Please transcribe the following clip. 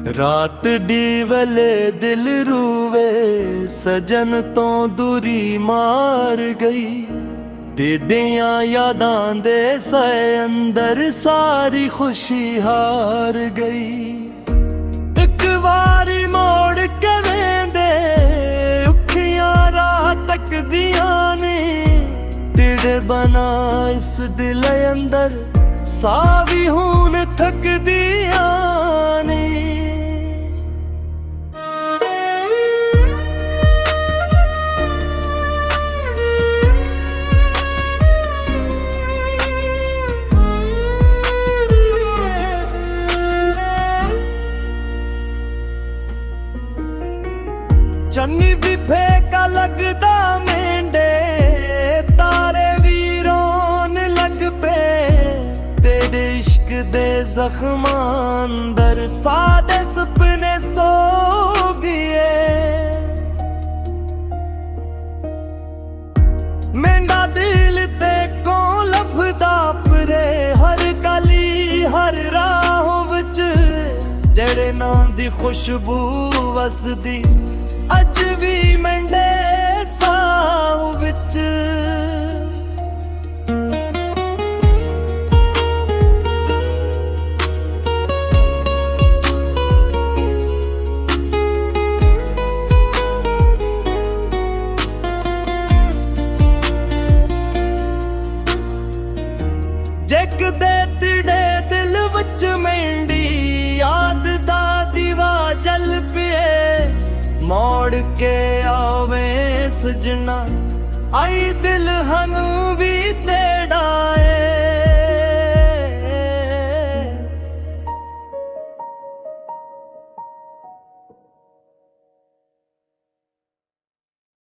रात डीवले दिल रूवे, सजन तो दूरी मार गई। टेढ़ियां यादां दे सए अंदर सारी खुशी हार गई। एक बारी मोड़ के वेंदे उखियां राह तकदियां ने, तेरे बना इस दिल अंदर सा भी हुन थकदियां ने। चन्नी भी फेका लगदा मेंढे, तारे भी रोन लग पे। तेरे इश्क दे जख्मां अंदर सादे सपने सो गए। मेरा दिल ते को लभदा परे, हर गली हर राह विच जेड़े नां दी खुशबू वसदी अज भी मंडे साह विच। जगदे तिड़े दिल विच मेंढी याद दा दीवा जल पिए। मोड़ के आवे सजना आई दिल हनू भी तेड़ा